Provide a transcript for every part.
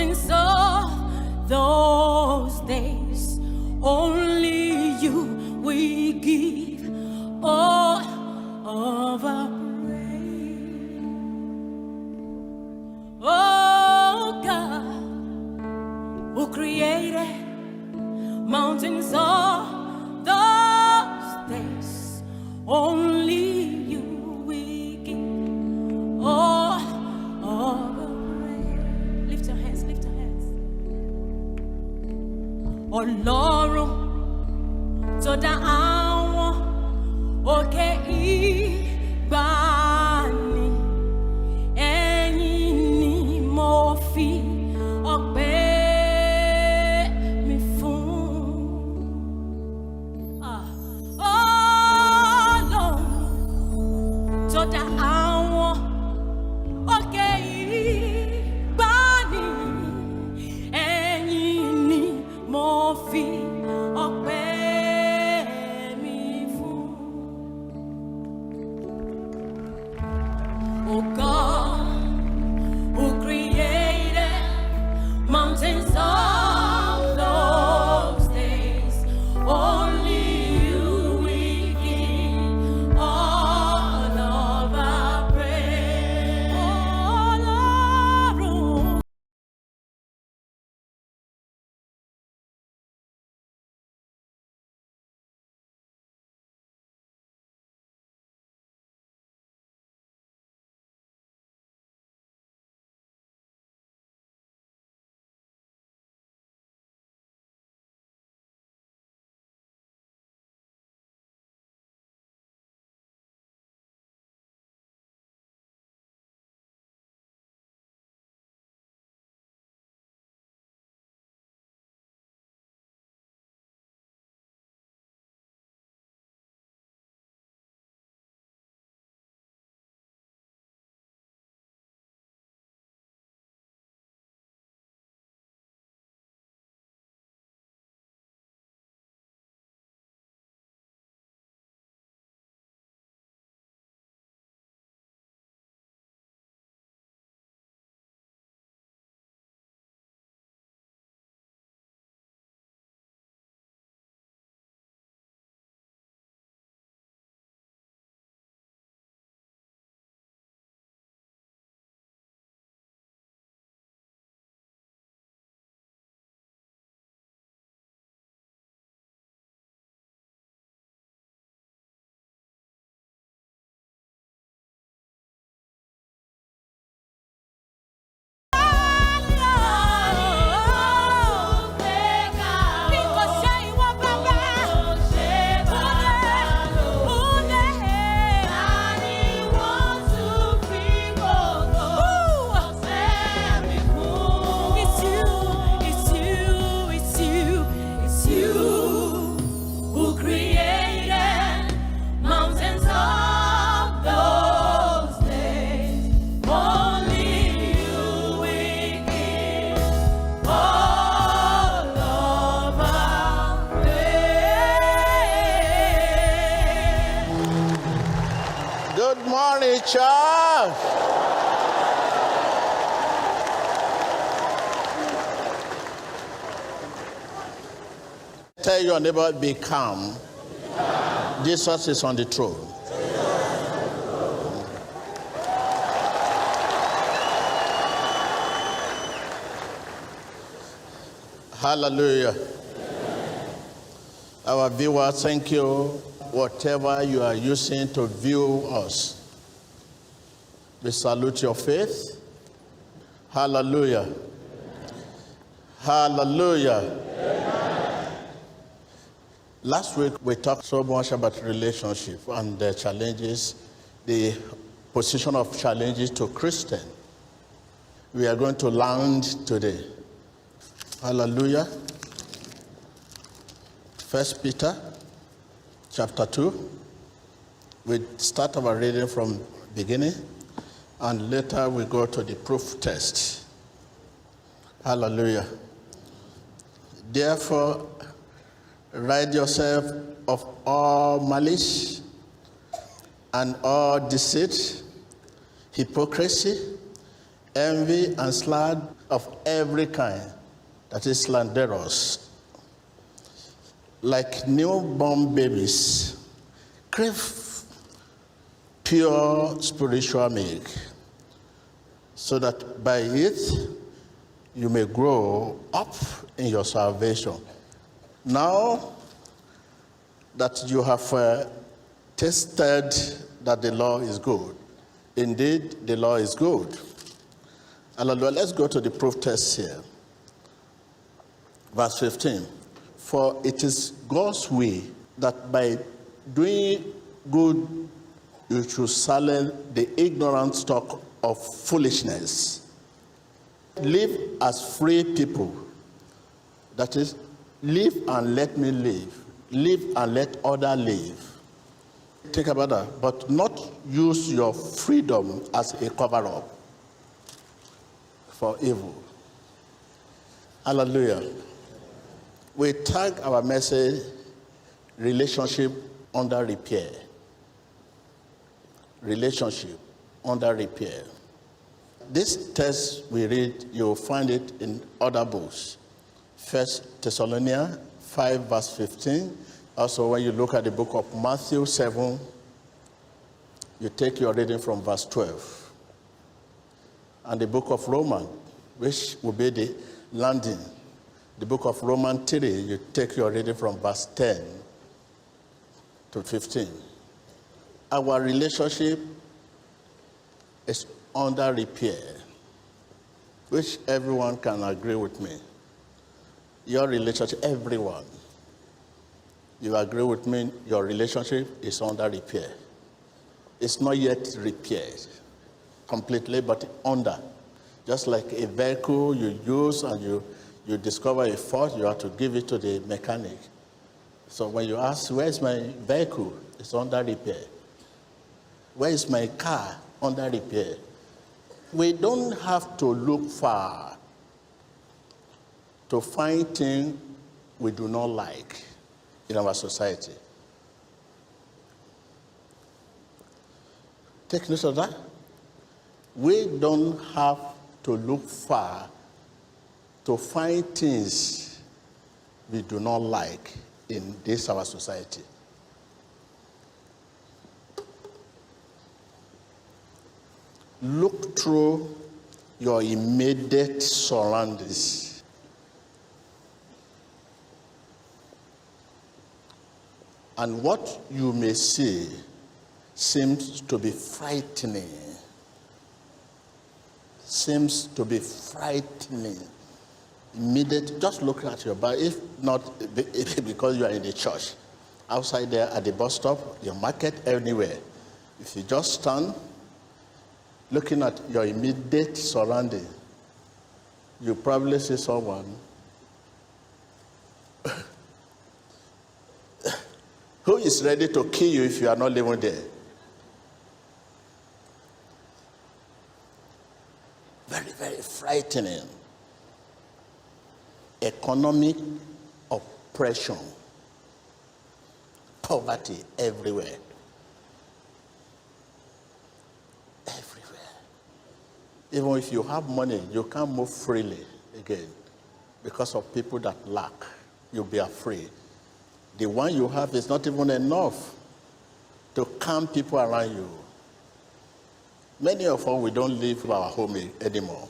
mountains of those days. Only you we give all of our praise. Oh God, who created mountains of those days, only you we give all of our praise. Lift your hands, lift your hands. Ọlọ́run tó dá àwọn òkè ìgbàanì, ẹ̀yin ni mo fi ọpẹ́ mi fún. Ọlọ́run tó dá àwọn òkè ìgbàanì, ẹ̀yin ni mo fi ọpẹ́ mi fún. Oh God, who created mountains of those days, only you we give all of our praise. Ọlọ́run. Good morning, church. Tell your neighbor, be calm. Jesus is on the throne. Hallelujah. Our viewers, thank you. Whatever you are using to view us, we salute your faith. Hallelujah. Hallelujah. Last week, we talked so much about relationship and the challenges, the position of challenges to Christian. We are going to land today. Hallelujah. 1 Peter chapter 2. We start our reading from beginning, and later we go to the proof test. Hallelujah. Therefore, rid yourself of all malice and all deceit, hypocrisy, envy and slander of every kind, that is slanderous. Like newborn babies, crave pure spiritual milk, so that by it you may grow up in your salvation. Now that you have tasted that the law is good, indeed the law is good. Hallelujah. Let's go to the proof text here. Verse 15. For it is God's way that by doing good you should silence the ignorant talk of foolishness. Live as free people. That is, live and let me live. Live and let others live. Think about that. But not use your freedom as a cover-up for evil. Hallelujah. We tag our message, relationship under repair. Relationship under repair. This text we read, you'll find it in other books. 1 Thessalonians 5 verse 15. Also, when you look at the book of Matthew 7, you take your reading from verse 12. And the book of Romans, which will be the landing. The book of Romans 3, you take your reading from verse 10 to 15. Our relationship is under repair, which everyone can agree with me. Your relationship, everyone. You agree with me, your relationship is under repair. It's not yet repaired completely, but under. Just like a vehicle you use and you discover a fault, you have to give it to the mechanic. So when you ask, where's my vehicle? It's under repair. Where is my car? Under repair. We don't have to look far to find things we do not like in our society. Take note of that. We don't have to look far to find things we do not like in this our society. Look through your immediate surroundings. And what you may see seems to be frightening. Seems to be frightening. Immediate, just look at your body, if not because you are in the church. Outside there at the bus stop, your market, anywhere. If you just stand, looking at your immediate surrounding, you probably see someone who is ready to kill you if you are not living there. Very, very frightening. Economic oppression, poverty everywhere. Even if you have money, you can't move freely again because of people that lack. You'll be afraid. The one you have is not even enough to calm people around you. Many of us, we don't leave our home anymore.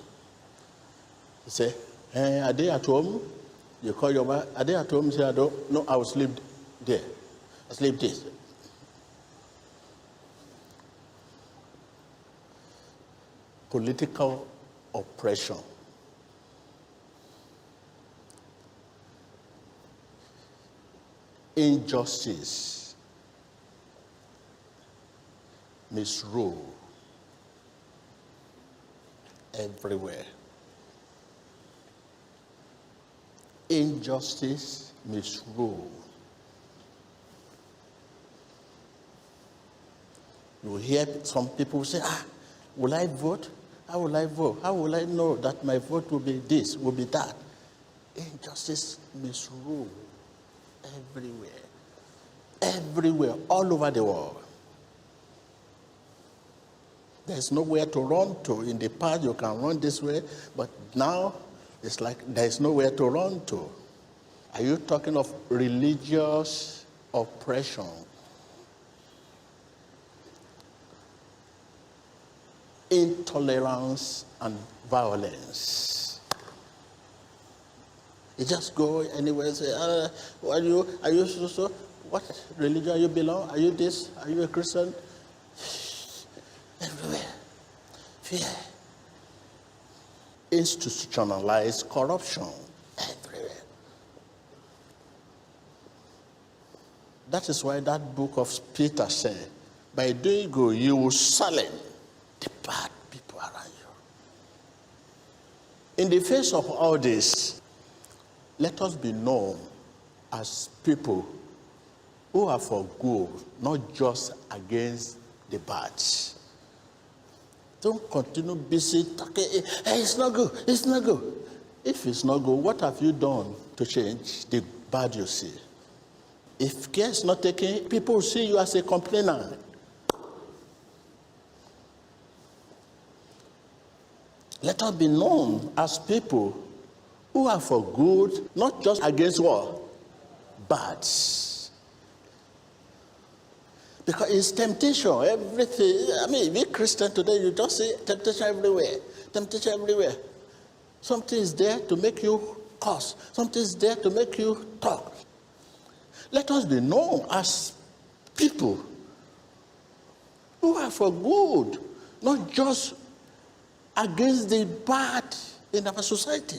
You say, hey, are they at home? You call your wife, are they at home? You say, I don't. No, I will sleep there. I sleep this. Political oppression. Injustice. Misrule. Everywhere. Injustice, misrule. You hear some people say, will I vote? How will I vote? How will I know that my vote will be this, will be that? Injustice, misrule. Everywhere. Everywhere, all over the world. There's nowhere to run to. In the past, you can run this way, but now it's like there's nowhere to run to. Are you talking of religious oppression? Intolerance and violence. You just go anywhere and say, are you so? What religion you belong? Are you this? Are you a Christian? Everywhere. Fear. Institutionalized corruption. Everywhere. That is why that book of Peter said, by doing good, you will silence the bad people around you. In the face of all this, let us be known as people who are for good, not just against the bad. Don't continue busy talking, hey, it's not good, it's not good. If it's not good, what have you done to change the bad you see? If care is not taken, people will see you as a complainer. Let us be known as people who are for good, not just against what? Bad. Because it's temptation, everything. I mean, we Christian today, you just see temptation everywhere. Temptation everywhere. Something is there to make you curse. Something is there to make you talk. Let us be known as people who are for good, not just against the bad in our society.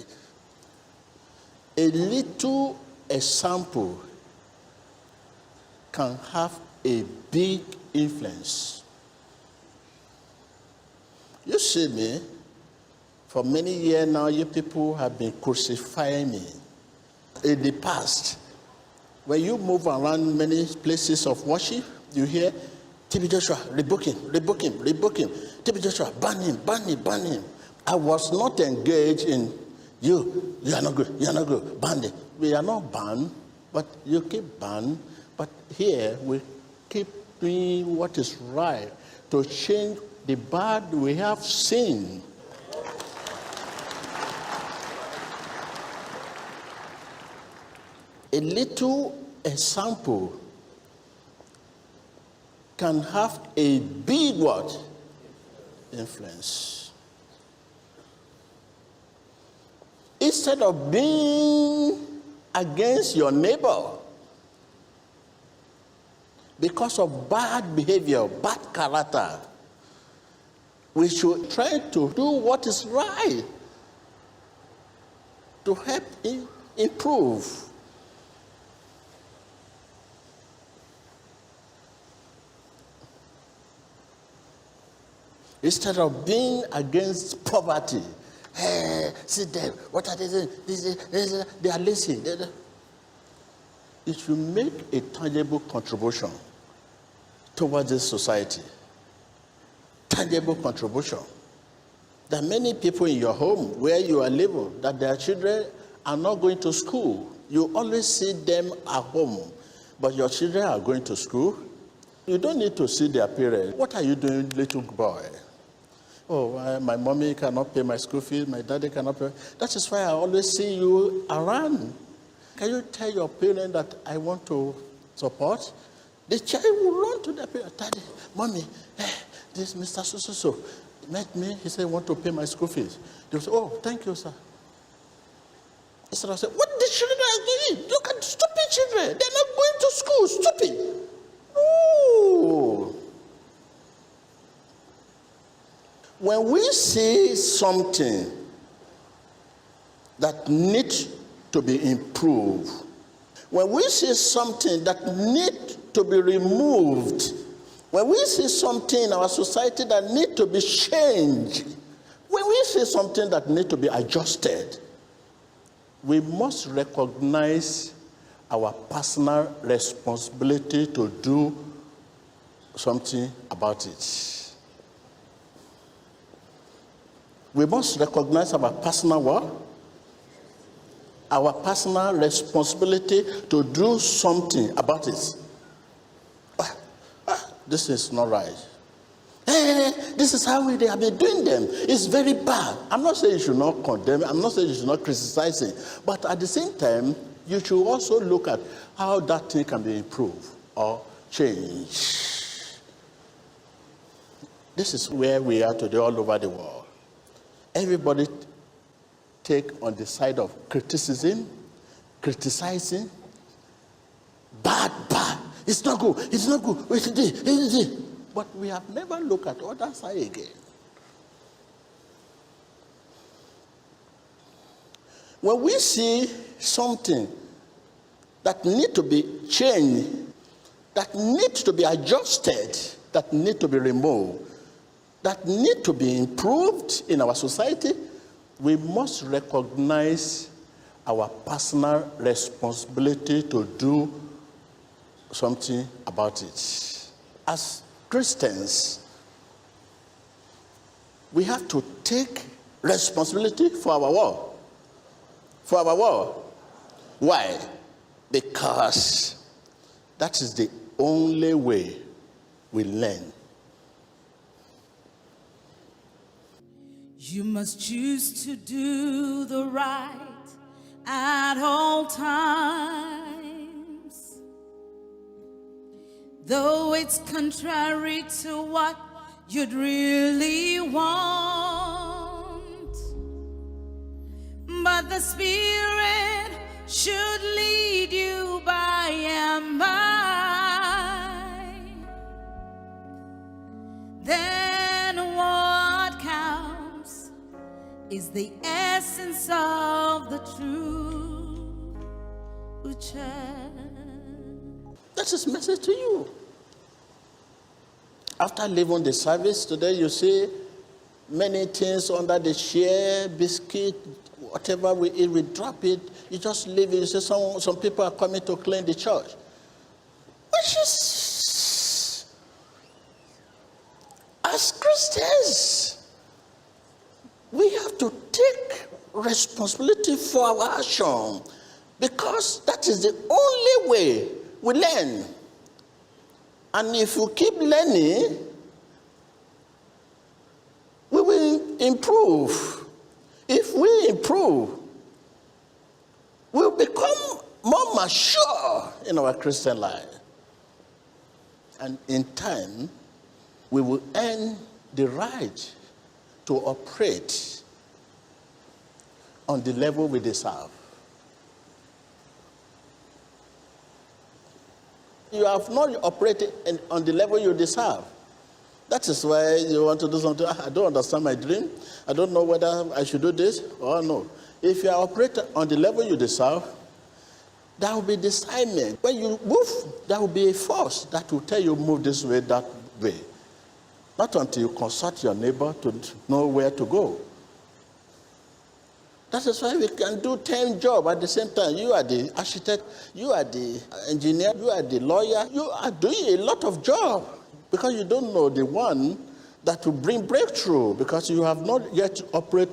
A little example can have a big influence. You see me, for many years now, you people have been crucifying me. In the past, when you move around many places of worship, you hear, Tb Joshua, rebuke him, rebuke him, rebuke him. Tb Joshua, ban him, ban him, ban him. I was not engaged in you are not good, you are not good, ban him. We are not banned, but you keep banned. But here we keep doing what is right to change the bad we have seen. A little example can have a big what? Influence. Instead of being against your neighbor because of bad behavior, bad character, we should try to do what is right to help him improve. Instead of being against poverty, hey, see them, what are they doing? They are lazy. It should make a tangible contribution towards this society. Tangible contribution. There are many people in your home where you are living that their children are not going to school. You always see them at home, but your children are going to school. You don't need to see their parents. What are you doing, little boy? Oh, my mommy cannot pay my school fees, my daddy cannot pay. That is why I always see you around. Can you tell your parent that I want to support? The child will run to their parent. Daddy, mommy, this Mr. So met me. He said, I want to pay my school fees. They will say, oh, thank you, sir. Instead of saying, what the children are doing? Look at stupid children. They're not going to school. Stupid. No. When we see something that needs to be improved, when we see something that needs to be removed, when we see something in our society that needs to be changed, when we see something that needs to be adjusted, we must recognize our personal responsibility to do something about it. We must recognize our personal what? Our personal responsibility to do something about it. This is not right. This is how they have been doing them. It's very bad. I'm not saying you should not condemn it. I'm not saying you should not criticize it. But at the same time, you should also look at how that thing can be improved or changed. This is where we are today all over the world. Everybody take on the side of criticism, criticizing. Bad. It's not good. But we have never looked at the other side again. When we see something that needs to be changed, that needs to be adjusted, that needs to be removed, that needs to be improved in our society, we must recognize our personal responsibility to do something about it. As Christians, we have to take responsibility for our world. For our world. Why? Because that is the only way we learn. You must choose to do the right at all times, though it's contrary to what you'd really want. But the Spirit should lead you by and by. Then what counts is the essence of the truth. That's his message to you. After leaving the service today, you see many things under the chair, biscuit, whatever we eat, we drop it. You just leave it. You say some people are coming to clean the church. Which is, as Christians, we have to take responsibility for our action, because that is the only way we learn. And if we keep learning, we will improve. If we improve, we'll become more mature in our Christian life. And in time, we will earn the right to operate on the level we deserve. You have not operated on the level you deserve. That is why you want to do something. I don't understand my dream. I don't know whether I should do this or no. If you are operating on the level you deserve, that will be discernment. When you move, there will be a force that will tell you move this way, that way. Not until you consult your neighbor to know where to go. That is why we can do 10 jobs at the same time. You are the architect, you are the engineer, you are the lawyer. You are doing a lot of jobs because you don't know the one that will bring breakthrough, because you have not yet operate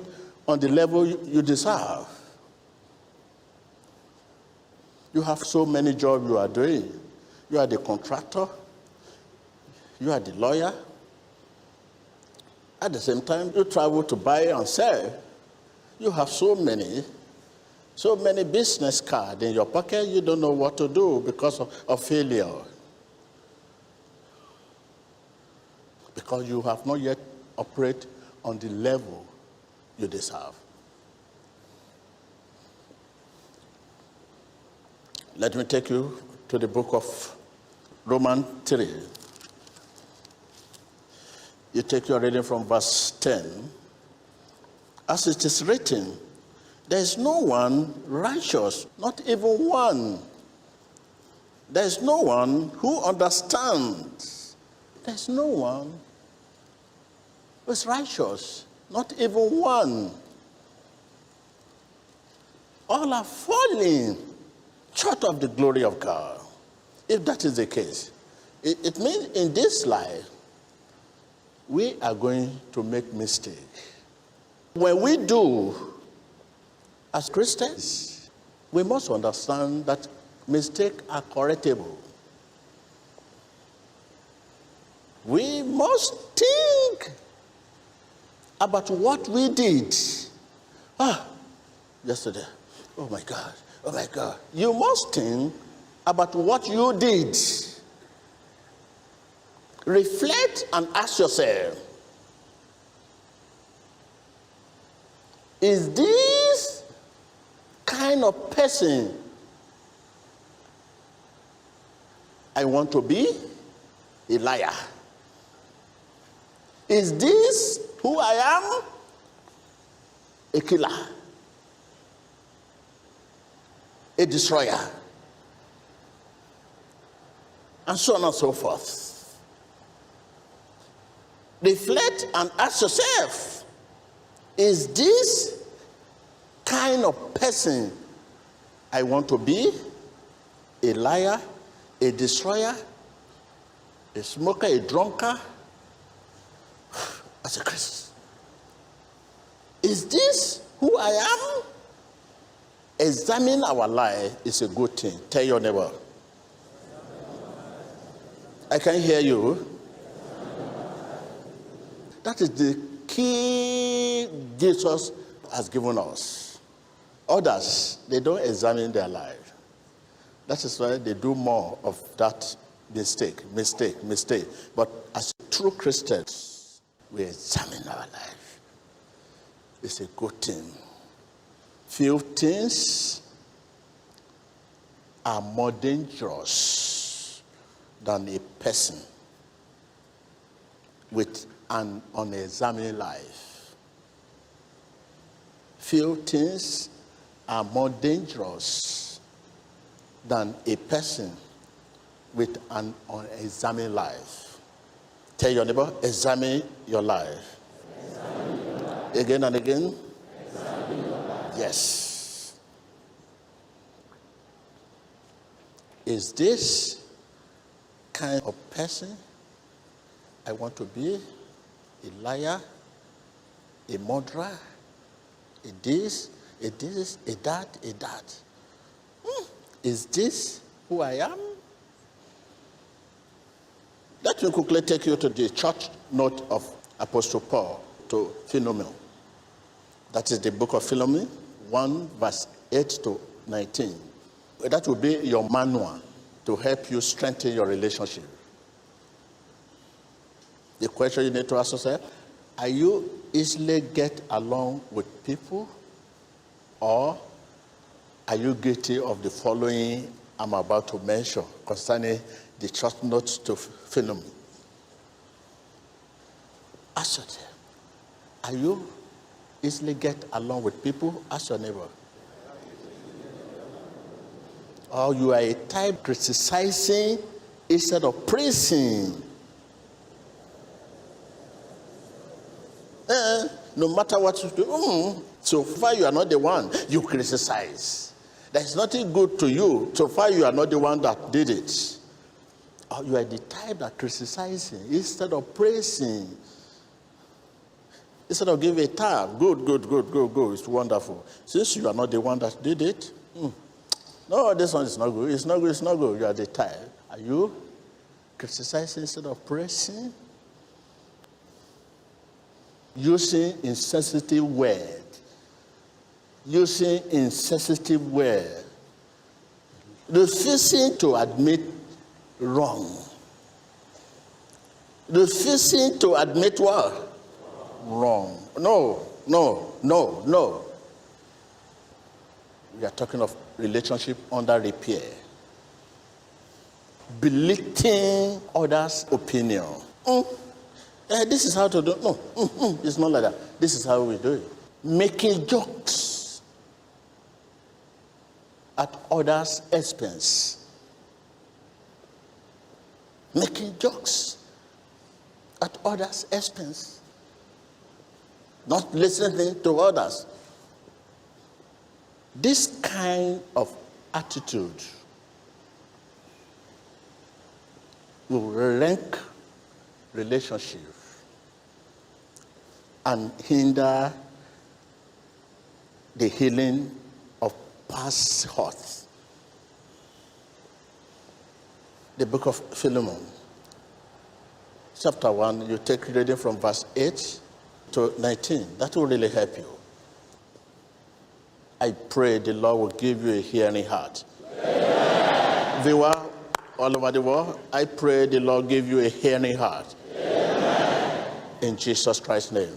on the level you deserve. You have so many jobs you are doing. You are the contractor, you are the lawyer. At the same time, you travel to buy and sell. You have so many business cards in your pocket, you don't know what to do because of failure. Because you have not yet operated on the level you deserve. Let me take you to the book of Romans 3. You take your reading from verse 10. As it is written, there is no one righteous, not even one. There is no one who understands. There is no one who is righteous, not even one. All are falling short of the glory of God. If that is the case, it means in this life, we are going to make mistakes. When we do, as Christians, we must understand that mistakes are correctable. We must think about what we did. Yesterday. Oh my God. Oh my God. You must think about what you did. Reflect and ask yourself, is this kind of person I want to be? A liar. Is this who I am? A killer. A destroyer. And so on and so forth. Reflect and ask yourself, is this kind of person I want to be? A liar, a destroyer, a smoker, a drunkard? As a Christian, is this who I am? Examine our life is a good thing. Tell your neighbor. I can hear you. That is the key Jesus has given us. Others, they don't examine their life. That is why they do more of that mistake. But as true Christians, we examine our life. It's a good thing. Few things are more dangerous than a person with an unexamined life. Few things are more dangerous than a person with an unexamined life. Tell your neighbor, examine your life. Again and again. Yes. Is this kind of person I want to be? A liar, a murderer, a this, a that. Is this who I am? Let me quickly take you to the church note of Apostle Paul to Philemon. That is the book of Philemon, 1 verse 8 to 19. That will be your manual to help you strengthen your relationship. The question you need to ask yourself, are you easily get along with people, or are you guilty of the following I'm about to mention concerning the church notes to Philemon? Ask yourself, are you easily get along with people? Ask your neighbor. Or you are a type criticizing instead of praising. No matter what you do, so far you are not the one, you criticize. There's nothing good to you, so far you are not the one that did it. Or you are the type that criticizing instead of praising. Instead of giving a tag, good, it's wonderful. Since you are not the one that did it, no, this one is not good, it's not good, you are the type. Are you criticizing instead of praising? Using insensitive word. Refusing to admit wrong. Refusing to admit what? Wrong. No. We are talking of relationship under repair. Belittling others' opinion. This is how to do it. No, it's not like that. This is how we do it. Making jokes at others' expense. Making jokes at others' expense. Not listening to others. This kind of attitude will rank relationship and hinder the healing of past hurts. The book of Philemon chapter 1, you take reading from verse 8 to 19. That will really help you. I pray the Lord will give you a hearing heart. Amen. Viewer all over the world, I pray the Lord give you a hearing heart. Amen. In Jesus Christ's name.